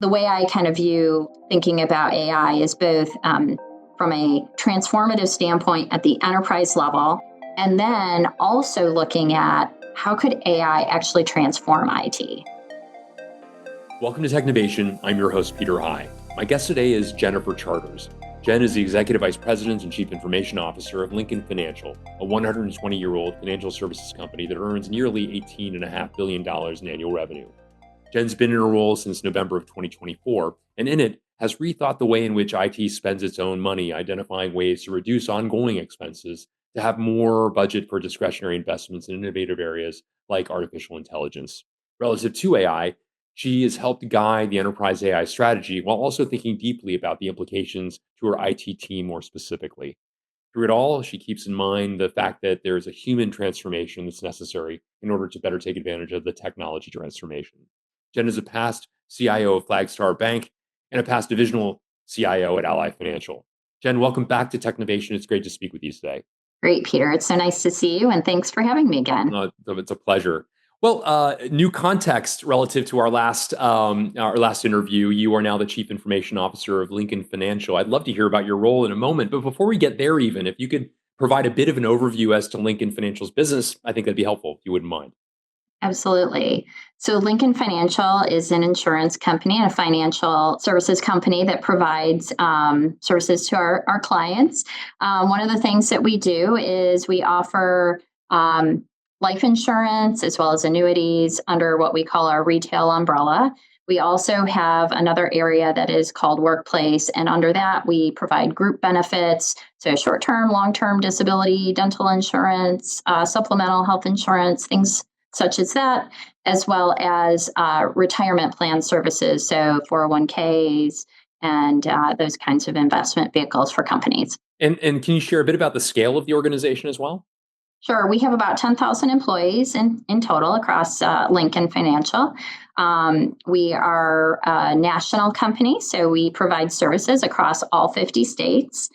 The way I kind of view thinking about AI is both from a transformative standpoint at the enterprise level, and then also looking at how could AI actually transform IT. Welcome to Technovation. I'm your host, Peter High. My guest today is Jennifer Charters. Jen is the Executive Vice President and Chief Information Officer of Lincoln Financial, a 120-year-old financial services company that earns nearly $18.5 billion in annual revenue. Jen's been in her role since November of 2024, and in it has rethought the way in which IT spends its own money, identifying ways to reduce ongoing expenses, to have more budget for discretionary investments in innovative areas like artificial intelligence. Relative to AI, she has helped guide the enterprise AI strategy while also thinking deeply about the implications to her IT team more specifically. Through it all, she keeps in mind the fact that there is a human transformation that's necessary in order to better take advantage of the technology transformation. Jen is a past CIO of Flagstar Bank and a past divisional CIO at Ally Financial. Jen, welcome back to Technovation. It's great to speak with you today. Great, Peter. It's so nice to see you, and thanks for having me again. It's a pleasure. Well, new context relative to our last interview. You are now the Chief Information Officer of Lincoln Financial. I'd love to hear about your role in a moment, but before we get there, even if you could provide a bit of an overview as to Lincoln Financial's business, I think that'd be helpful if you wouldn't mind. Absolutely. So Lincoln Financial is an insurance company and a financial services company that provides services to our clients. One of the things that we do is we offer life insurance as well as annuities under what we call our retail umbrella. We also have another area that is called workplace, and under that we provide group benefits, so short-term, long-term disability, dental insurance, supplemental health insurance, things such as that, as well as retirement plan services, so 401ks and those kinds of investment vehicles for companies. And can you share a bit about the scale of the organization as well? Sure. We have about 10,000 employees in total across Lincoln Financial. We are a national company, so we provide services across all 50 states.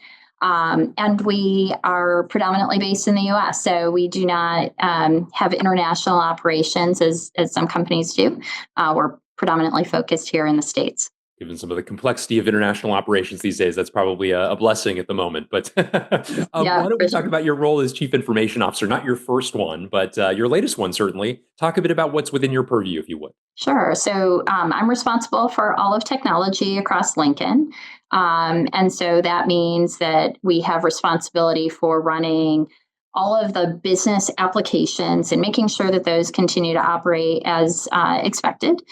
And we are predominantly based in the U.S., so we do not have international operations as some companies do. We're predominantly focused here in the States. Given some of the complexity of international operations these days, that's probably a blessing at the moment. But why don't we talk about your role as Chief Information Officer? Not your first one, but your latest one, certainly. Talk a bit about what's within your purview, if you would. Sure. So I'm responsible for all of technology across Lincoln. And so that means that we have responsibility for running all of the business applications and making sure that those continue to operate as expected.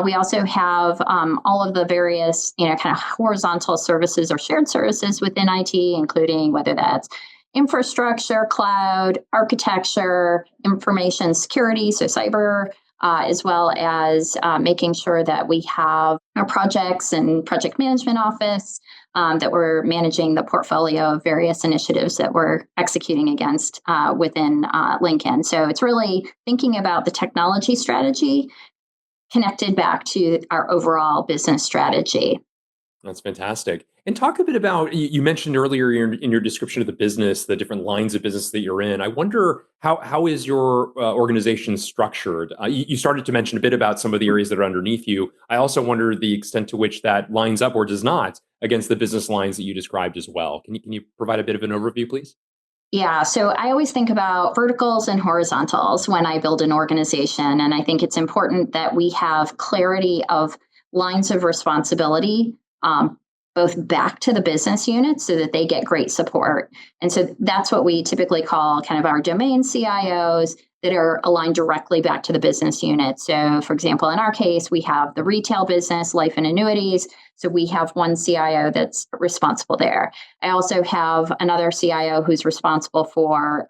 We also have all of the various, kind of horizontal services or shared services within IT, including whether that's infrastructure, cloud, architecture, information security, so cyber, as well as making sure that we have our projects and project management office, that we're managing the portfolio of various initiatives that we're executing against within Lincoln. So it's really thinking about the technology strategy connected back to our overall business strategy. That's fantastic. And talk a bit about, you mentioned earlier in your description of the business, the different lines of business that you're in. I wonder, how is your organization structured? You started to mention a bit about some of the areas that are underneath you. I also wonder the extent to which that lines up or does not against the business lines that you described as well. Can you provide a bit of an overview, please? Yeah, so I always think about verticals and horizontals when I build an organization. And I think it's important that we have clarity of lines of responsibility, both back to the business units so that they get great support. And so that's what we typically call kind of our domain CIOs that are aligned directly back to the business unit. So for example, in our case, we have the retail business, life and annuities. So we have one CIO that's responsible there. I also have another CIO who's responsible for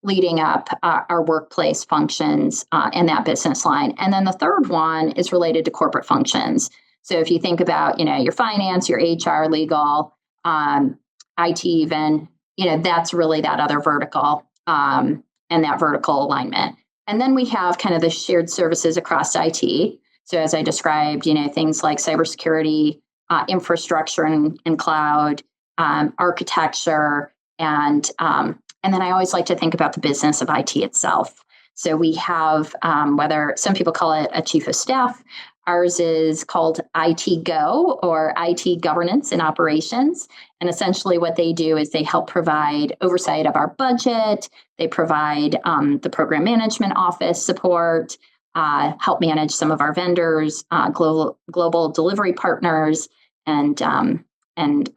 leading up our workplace functions in that business line. And then the third one is related to corporate functions. So if you think about, your finance, your HR, legal, IT even, that's really that other vertical and that vertical alignment. And then we have kind of the shared services across IT. So as I described, things like cybersecurity, infrastructure and cloud, architecture, and then I always like to think about the business of IT itself. So we have, whether some people call it a chief of staff, Ours is called IT Go, or IT Governance and Operations. And essentially what they do is they help provide oversight of our budget. They provide the program management office support, help manage some of our vendors, global delivery partners, and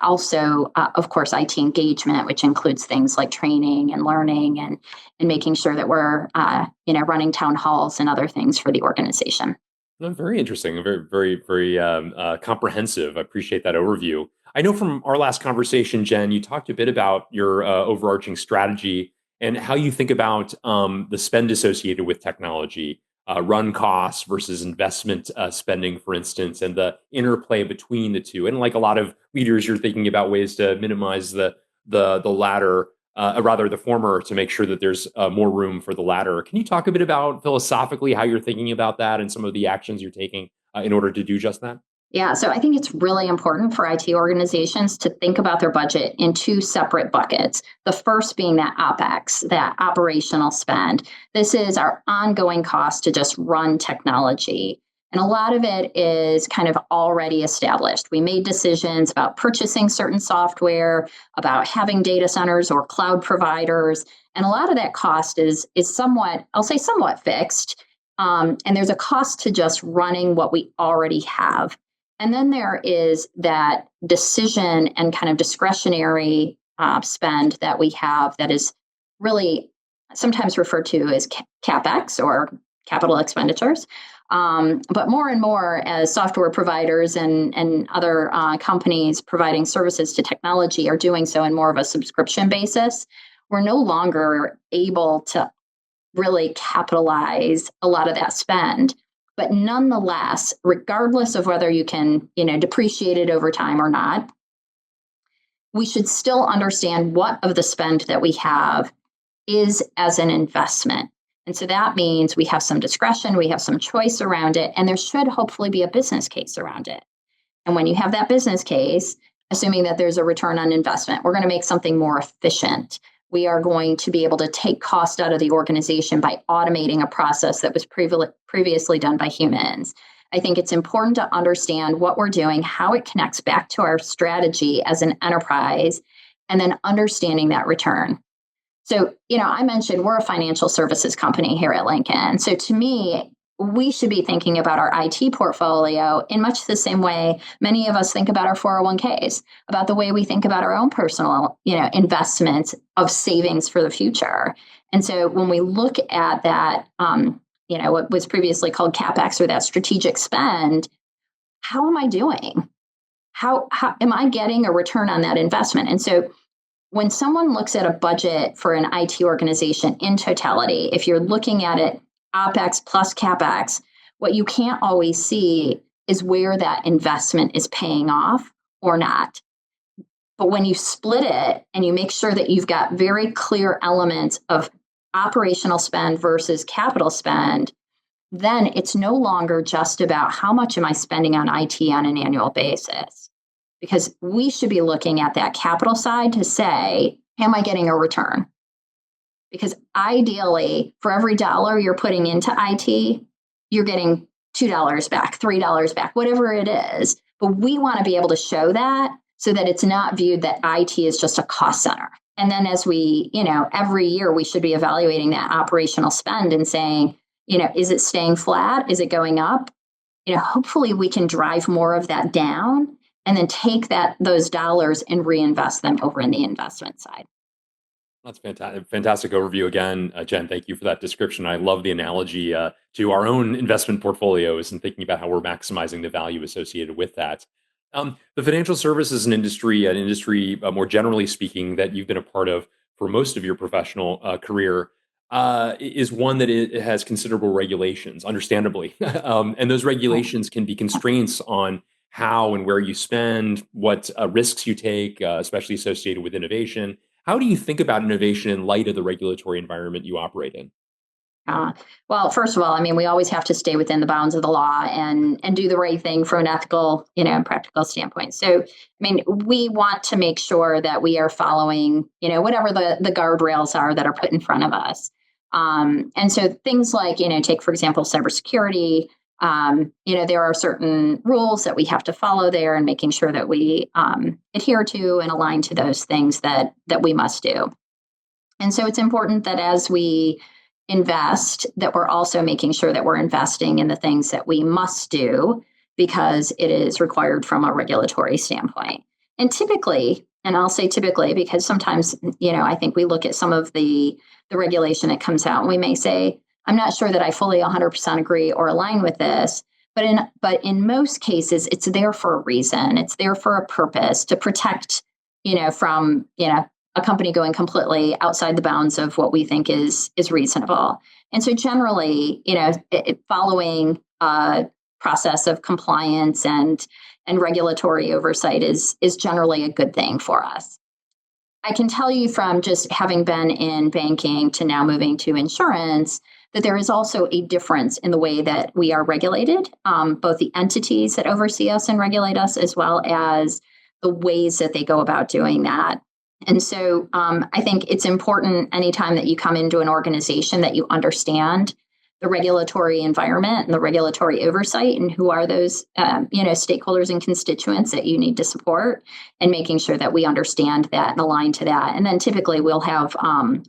also, of course, IT engagement, which includes things like training and learning and making sure that we're running town halls and other things for the organization. Very interesting. Very, very, very comprehensive. I appreciate that overview. I know from our last conversation, Jen, you talked a bit about your overarching strategy and how you think about the spend associated with technology, run costs versus investment spending, for instance, and the interplay between the two. And like a lot of leaders, you're thinking about ways to minimize the latter, rather the former, to make sure that there's more room for the latter. Can you talk a bit about philosophically how you're thinking about that and some of the actions you're taking in order to do just that? Yeah, so I think it's really important for IT organizations to think about their budget in two separate buckets. The first being that OpEx, that operational spend. This is our ongoing cost to just run technology. And a lot of it is kind of already established. We made decisions about purchasing certain software, about having data centers or cloud providers. And a lot of that cost is somewhat, I'll say somewhat fixed. And there's a cost to just running what we already have. And then there is that decision and kind of discretionary spend that we have that is really sometimes referred to as CapEx, or capital expenditures. But more and more, as software providers and other companies providing services to technology are doing so in more of a subscription basis, we're no longer able to really capitalize a lot of that spend. But nonetheless, regardless of whether you can, depreciate it over time or not, we should still understand what of the spend that we have is as an investment. And so that means we have some discretion, we have some choice around it, and there should hopefully be a business case around it. And when you have that business case, assuming that there's a return on investment, we're going to make something more efficient. We are going to be able to take cost out of the organization by automating a process that was previously done by humans. I think it's important to understand what we're doing, how it connects back to our strategy as an enterprise, and then understanding that return. So, I mentioned we're a financial services company here at Lincoln. So to me, we should be thinking about our IT portfolio in much the same way many of us think about our 401ks, about the way we think about our own personal, investments of savings for the future. And so when we look at that, what was previously called CapEx, or that strategic spend, how am I doing? How am I getting a return on that investment? And so when someone looks at a budget for an IT organization in totality, if you're looking at it OpEx plus CapEx, what you can't always see is where that investment is paying off or not. But when you split it and you make sure that you've got very clear elements of operational spend versus capital spend, then it's no longer just about how much am I spending on IT on an annual basis. Because we should be looking at that capital side to say, am I getting a return? Because ideally, for every dollar you're putting into IT, you're getting $2 back, $3 back, whatever it is. But we want to be able to show that so that it's not viewed that IT is just a cost center. And then as we, every year we should be evaluating that operational spend and saying, is it staying flat? Is it going up? Hopefully we can drive more of that down and then take those dollars and reinvest them over in the investment side. That's fantastic. Fantastic overview again, Jen. Thank you for that description. I love the analogy to our own investment portfolios and thinking about how we're maximizing the value associated with that. The financial services an industry more generally speaking, that you've been a part of for most of your professional career, is one that it has considerable regulations, understandably. And those regulations can be constraints on how and where you spend, what risks you take, especially associated with innovation. How do you think about innovation in light of the regulatory environment you operate in? Well, first of all, we always have to stay within the bounds of the law and do the right thing from an ethical, and practical standpoint. So, we want to make sure that we are following, whatever the guardrails are that are put in front of us. And so things like, take, for example, cybersecurity, There are certain rules that we have to follow there, and making sure that we adhere to and align to those things that we must do. And so it's important that as we invest, that we're also making sure that we're investing in the things that we must do because it is required from a regulatory standpoint. And typically, and I'll say typically because sometimes, I think we look at some of the regulation that comes out and we may say, I'm not sure that I fully 100% agree or align with this, but in most cases, it's there for a reason. It's there for a purpose to protect, from, a company going completely outside the bounds of what we think is reasonable. And so generally, following a process of compliance and regulatory oversight is generally a good thing for us. I can tell you from just having been in banking to now moving to insurance that there is also a difference in the way that we are regulated, both the entities that oversee us and regulate us, as well as the ways that they go about doing that. And so I think it's important anytime that you come into an organization that you understand the regulatory environment and the regulatory oversight and who are those stakeholders and constituents that you need to support, and making sure that we understand that and align to that. And then typically we'll have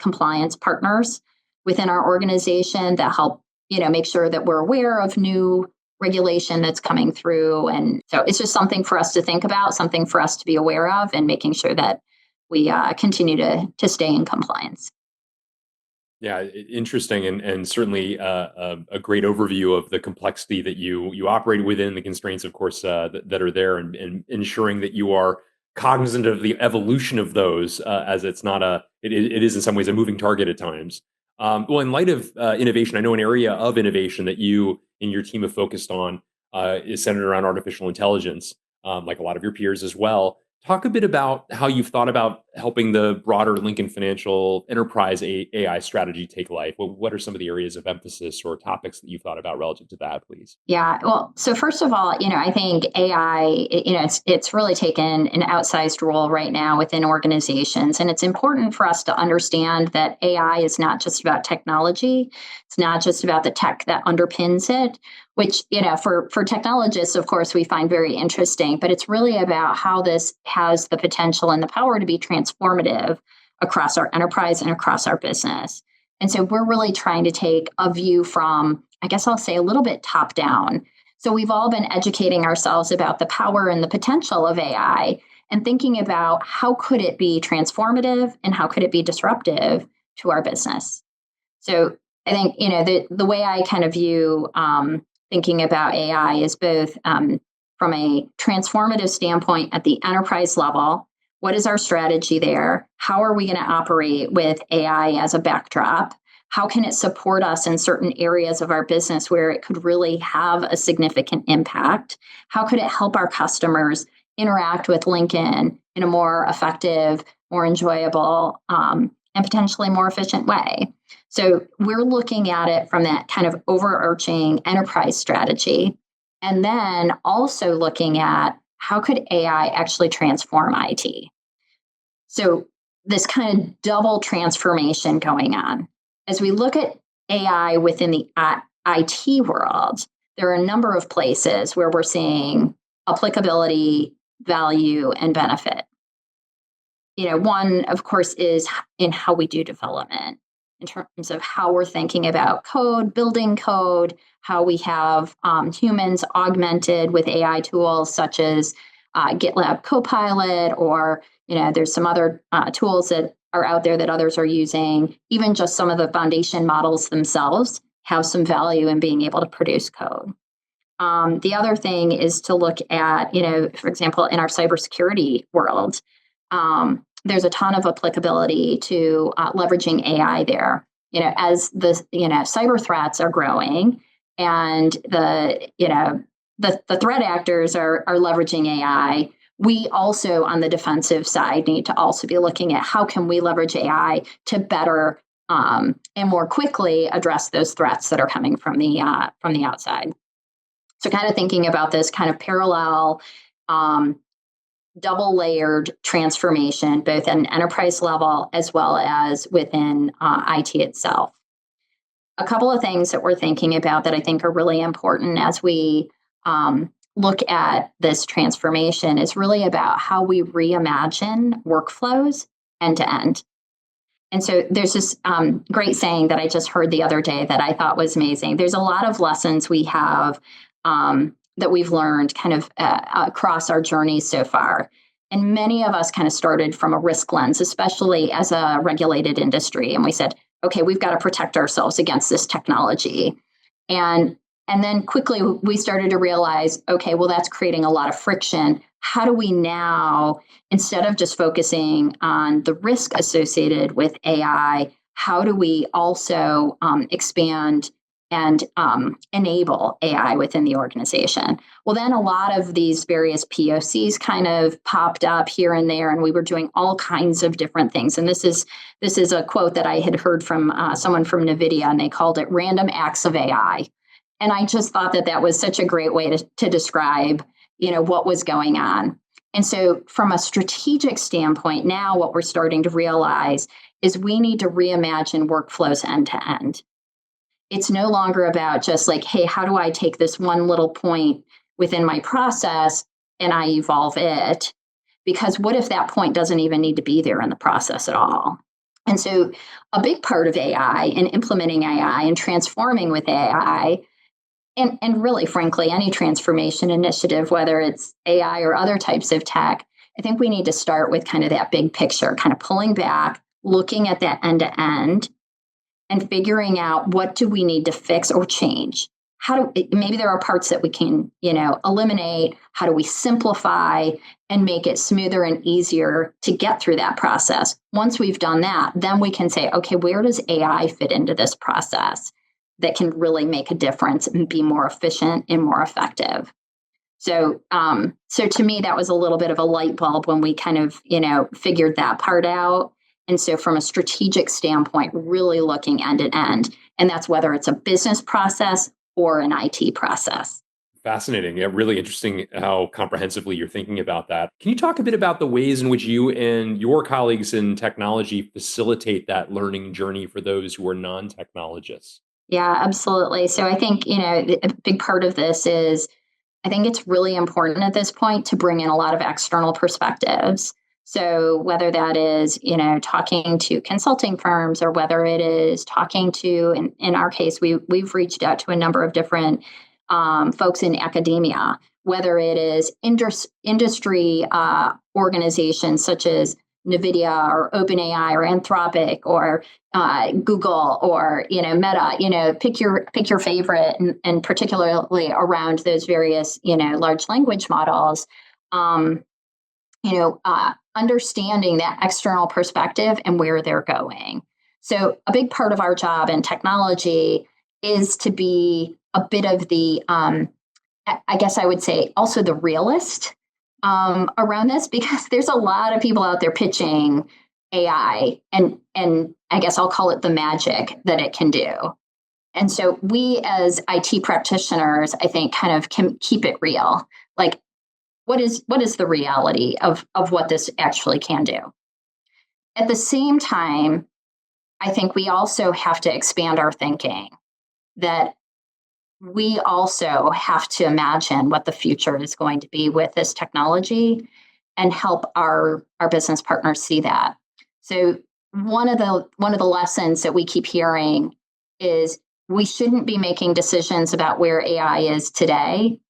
compliance partners within our organization that help make sure that we're aware of new regulation that's coming through. And so it's just something for us to think about, something for us to be aware of, and making sure that we continue to stay in compliance. Yeah, interesting, and certainly a great overview of the complexity that you operate within, the constraints, of course, that are there, and ensuring that you are cognizant of the evolution of those, as it's not it is in some ways a moving target at times. Well, in light of innovation, I know an area of innovation that you and your team have focused on is centered around artificial intelligence, like a lot of your peers as well. Talk a bit about how you've thought about helping the broader Lincoln Financial enterprise AI strategy take life. What are some of the areas of emphasis or topics that you've thought about relative to that, please? Yeah, well, so first of all, I think AI, it's really taken an outsized role right now within organizations. And it's important for us to understand that AI is not just about technology. It's not just about the tech that underpins it, which, for technologists, of course, we find very interesting. But it's really about how this has the potential and the power to be transformative across our enterprise and across our business. And so we're really trying to take a view from, I guess I'll say, a little bit top down. So we've all been educating ourselves about the power and the potential of AI and thinking about how could it be transformative and how could it be disruptive to our business. So I think, the way I kind of view thinking about AI is both from a transformative standpoint at the enterprise level. What is our strategy there? How are we going to operate with AI as a backdrop? How can it support us in certain areas of our business where it could really have a significant impact? How could it help our customers interact with Lincoln in a more effective, more enjoyable, and potentially more efficient way? So we're looking at it from that kind of overarching enterprise strategy, and then also looking at how could AI actually transform IT? So this kind of double transformation going on. As we look at AI within the IT world, there are a number of places where we're seeing applicability, value, and benefit. One, of course, is in how we do development, in terms of how we're thinking about code, building code, how we have humans augmented with AI tools such as GitLab Copilot, or there's some other tools that are out there that others are using. Even just some of the foundation models themselves have some value in being able to produce code. The other thing is to look at, for example, in our cybersecurity world, there's a ton of applicability to leveraging AI there. As the cyber threats are growing, and the threat actors are leveraging AI. We also, on the defensive side, need to also be looking at how can we leverage AI to better and more quickly address those threats that are coming from the outside. So kind of thinking about this kind of parallel, double-layered transformation, both at an enterprise level as well as within IT itself. a couple of things that we're thinking about that I think are really important as we look at this transformation is really about how we reimagine workflows end to end. And so there's this great saying that I just heard the other day that I thought was amazing. There's a lot of lessons we have that we've learned kind of across our journeys so far. And many of us kind of started from a risk lens, especially as a regulated industry. And we said, okay, we've got to protect ourselves against this technology. And then quickly we started to realize, okay, well, that's creating a lot of friction. How do we now, instead of just focusing on the risk associated with AI, how do we also expand and enable AI within the organization? Well, then a lot of these various POCs kind of popped up here and there, and we were doing all kinds of different things. And this is a quote that I had heard from someone from NVIDIA, and they called it random acts of AI. And I just thought that was such a great way to describe, what was going on. And so from a strategic standpoint, now what we're starting to realize is we need to reimagine workflows end to end. It's no longer about just like, hey, how do I take this one little point within my process and I evolve it? Because what if that point doesn't even need to be there in the process at all? And so a big part of AI and implementing AI and transforming with AI, and really, frankly, any transformation initiative, whether it's AI or other types of tech, I think we need to start with kind of that big picture, kind of pulling back, looking at that end to end, and figuring out what do we need to fix or change. Maybe there are parts that we can, eliminate. How do we simplify and make it smoother and easier to get through that process? Once we've done that, then we can say, okay, where does AI fit into this process that can really make a difference and be more efficient and more effective? So to me, that was a little bit of a light bulb when we kind of, figured that part out. And so from a strategic standpoint, really looking end to end, and that's whether it's a business process or an IT process. Fascinating. Yeah, really interesting how comprehensively you're thinking about that. Can you talk a bit about the ways in which you and your colleagues in technology facilitate that learning journey for those who are non-technologists? Yeah, absolutely. So I think, a big part of this is I think it's really important at this point to bring in a lot of external perspectives. So whether that is, talking to consulting firms or whether it is talking to, in our case, we've reached out to a number of different folks in academia, whether it is industry organizations such as NVIDIA or OpenAI or Anthropic or Google or Meta, pick your favorite, and particularly around those various large language models. Understanding that external perspective and where they're going. So a big part of our job in technology is to be a bit of the, I guess I would say, also the realist around this, because there's a lot of people out there pitching AI, and I guess I'll call it the magic that it can do. And so we as IT practitioners, I think, kind of can keep it real. Like, what is the reality of what this actually can do? At the same time, I think we also have to expand our thinking, that we also have to imagine what the future is going to be with this technology and help our business partners see that. So one of the lessons that we keep hearing is we shouldn't be making decisions about where AI is today,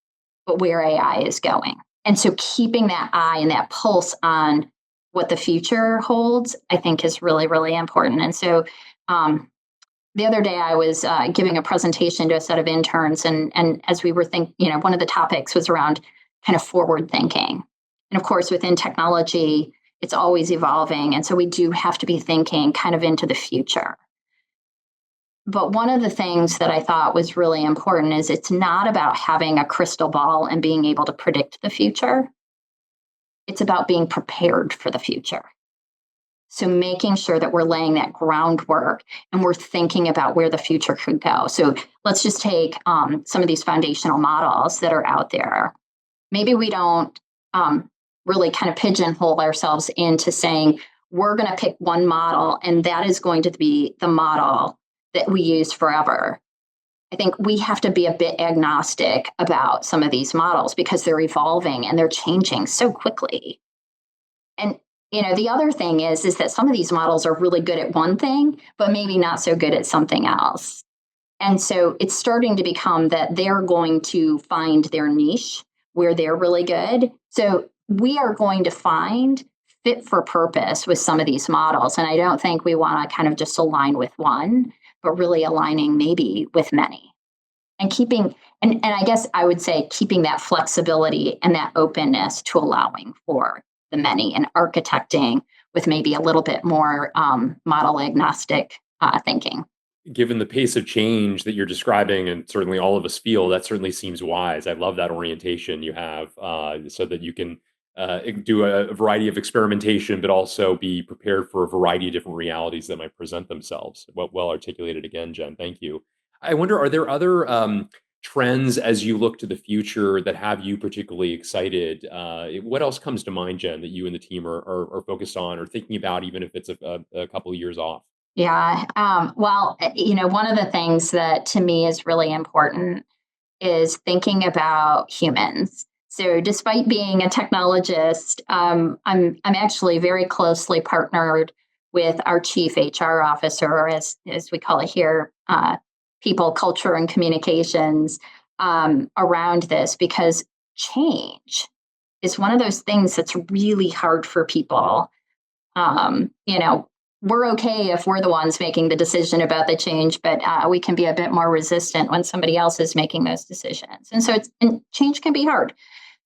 but where AI is going. And so keeping that eye and that pulse on what the future holds, I think, is really, really important. And so the other day I was giving a presentation to a set of interns, and as we were one of the topics was around kind of forward thinking. And of course, within technology, it's always evolving. And so we do have to be thinking kind of into the future. But one of the things that I thought was really important is it's not about having a crystal ball and being able to predict the future. It's about being prepared for the future. So making sure that we're laying that groundwork and we're thinking about where the future could go. So let's just take some of these foundational models that are out there. Maybe we don't really kind of pigeonhole ourselves into saying, we're going to pick one model and that is going to be the model that we use forever. I think we have to be a bit agnostic about some of these models because they're evolving and they're changing so quickly. And the other thing is that some of these models are really good at one thing, but maybe not so good at something else. And so it's starting to become that they're going to find their niche where they're really good. So we are going to find fit for purpose with some of these models. And I don't think we want to kind of just align with one, but really aligning maybe with many. And keeping, and I guess I would say keeping that flexibility and that openness to allowing for the many and architecting with maybe a little bit more model agnostic thinking. Given the pace of change that you're describing, and certainly all of us feel, that certainly seems wise. I love that orientation you have, so that you can do a variety of experimentation, but also be prepared for a variety of different realities that might present themselves. Well articulated again, Jen. Thank you. I wonder, are there other trends as you look to the future that have you particularly excited? What else comes to mind, Jen, that you and the team are focused on or thinking about, even if it's a couple of years off? Yeah. Well, one of the things that to me is really important is thinking about humans. So, despite being a technologist, I'm actually very closely partnered with our chief HR officer, as we call it here, people, culture, and communications around this, because change is one of those things that's really hard for people. We're okay if we're the ones making the decision about the change, but we can be a bit more resistant when somebody else is making those decisions. And so change can be hard.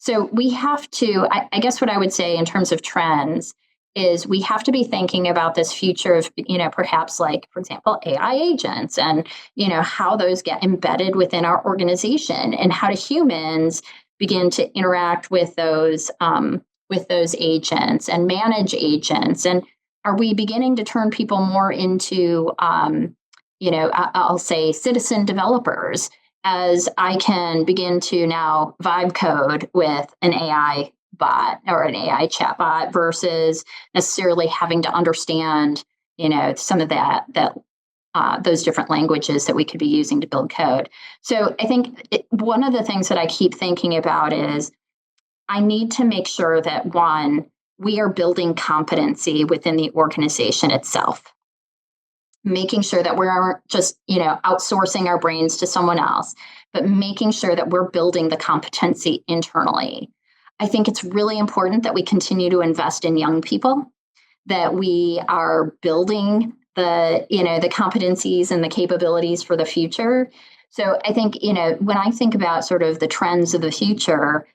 So we have to, I guess what I would say in terms of trends is we have to be thinking about this future of, perhaps like, for example, AI agents and, how those get embedded within our organization and how do humans begin to interact with those agents and manage agents. And are we beginning to turn people more into, I'll say citizen developers, as I can begin to now vibe code with an AI bot or an AI chatbot versus necessarily having to understand, some of those different languages that we could be using to build code. So I think one of the things that I keep thinking about is I need to make sure that, one, we are building competency within the organization itself, making sure that we aren't just, outsourcing our brains to someone else, but making sure that we're building the competency internally. I think it's really important that we continue to invest in young people, that we are building the competencies and the capabilities for the future. So I think, when I think about sort of the trends of the future,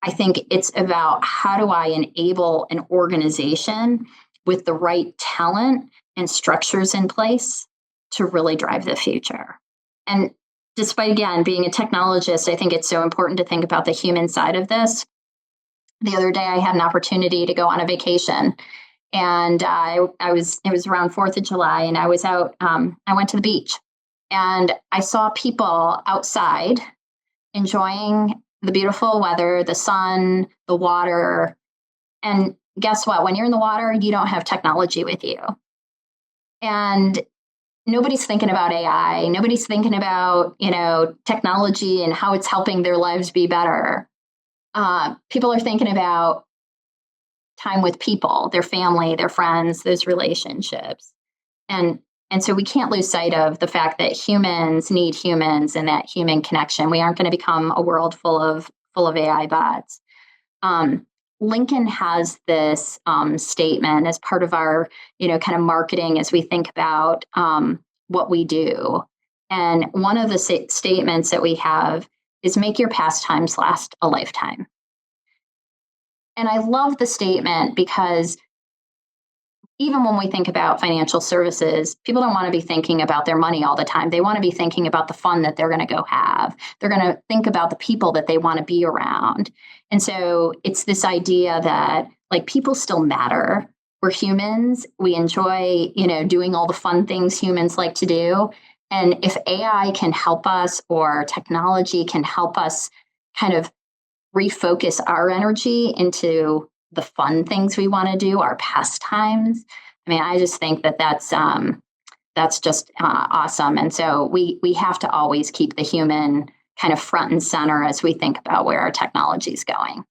I think it's about how do I enable an organization with the right talent and structures in place to really drive the future. And despite, again, being a technologist, I think it's so important to think about the human side of this. The other day, I had an opportunity to go on a vacation, and it was around 4th of July, and I was out, I went to the beach, and I saw people outside enjoying the beautiful weather, the sun, the water. And guess what? When you're in the water, you don't have technology with you. And nobody's thinking about AI. Nobody's thinking about, technology and how it's helping their lives be better. People are thinking about time with people, their family, their friends, those relationships. And so we can't lose sight of the fact that humans need humans and that human connection. We aren't going to become a world full of AI bots. Lincoln has this statement as part of our, kind of marketing as we think about what we do. And one of the statements that we have is make your pastimes last a lifetime. And I love the statement because even when we think about financial services, people don't want to be thinking about their money all the time. They want to be thinking about the fun that they're going to go have. They're going to think about the people that they want to be around. And so it's this idea that people still matter. We're humans. We enjoy, doing all the fun things humans like to do. And if AI can help us or technology can help us kind of refocus our energy into the fun things we want to do, our pastimes. I mean, I just think that that's that's just awesome. And so we have to always keep the human kind of front and center as we think about where our technology is going.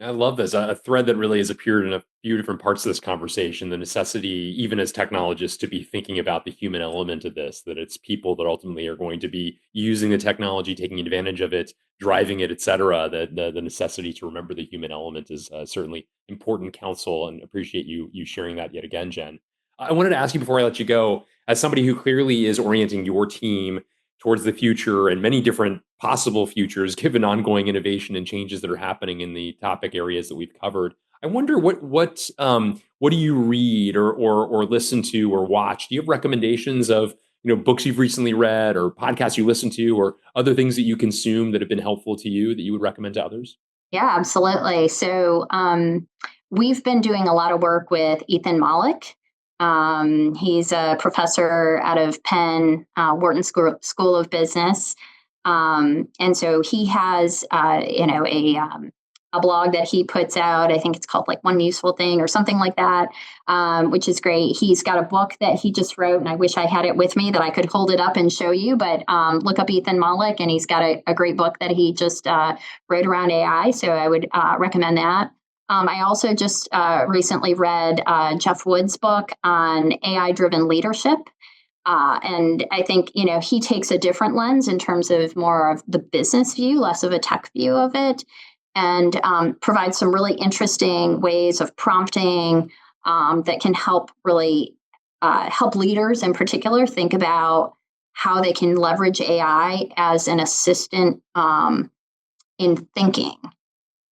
I love this. A thread that really has appeared in a few different parts of this conversation, the necessity, even as technologists, to be thinking about the human element of this, that it's people that ultimately are going to be using the technology, taking advantage of it, driving it, et cetera. That the necessity to remember the human element is certainly important counsel, and appreciate you sharing that yet again, Jen. I wanted to ask you before I let you go, as somebody who clearly is orienting your team towards the future and many different possible futures, given ongoing innovation and changes that are happening in the topic areas that we've covered. I wonder what do you read or listen to or watch? Do you have recommendations of books you've recently read or podcasts you listen to or other things that you consume that have been helpful to you that you would recommend to others? Yeah, absolutely. So we've been doing a lot of work with Ethan Mollick. He's a professor out of Penn, Wharton School of Business. And so he has, a blog that he puts out. I think it's called like One Useful Thing or something like that, which is great. He's got a book that he just wrote, and I wish I had it with me that I could hold it up and show you, but look up Ethan Mollick, and he's got a great book that he just wrote around AI. So I would recommend that. I also just recently read Jeff Wood's book on AI-driven leadership. And I think, he takes a different lens in terms of more of the business view, less of a tech view of it, and provides some really interesting ways of prompting that can help really help leaders in particular think about how they can leverage AI as an assistant in thinking.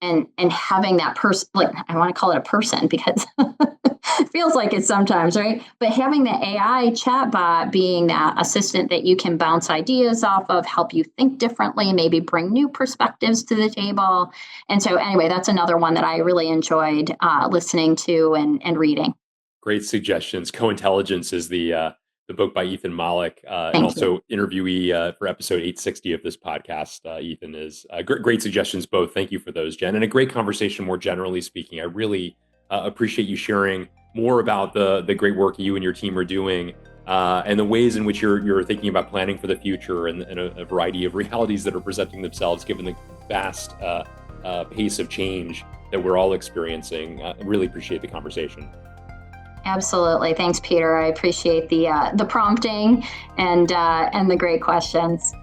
And having that person, like I want to call it a person because it feels like it sometimes, right? But having the AI chatbot being that assistant that you can bounce ideas off of, help you think differently, maybe bring new perspectives to the table. And so anyway, that's another one that I really enjoyed listening to and reading. Great suggestions. Co-Intelligence is the book by Ethan Mollick, and Thank also interviewee for episode 860 of this podcast. Ethan is great suggestions both. Thank you for those, Jen, and a great conversation more generally speaking. I really appreciate you sharing more about the great work you and your team are doing, and the ways in which you're thinking about planning for the future and a variety of realities that are presenting themselves given the vast pace of change that we're all experiencing. I really appreciate the conversation. Absolutely. Thanks, Peter. I appreciate the prompting and the great questions.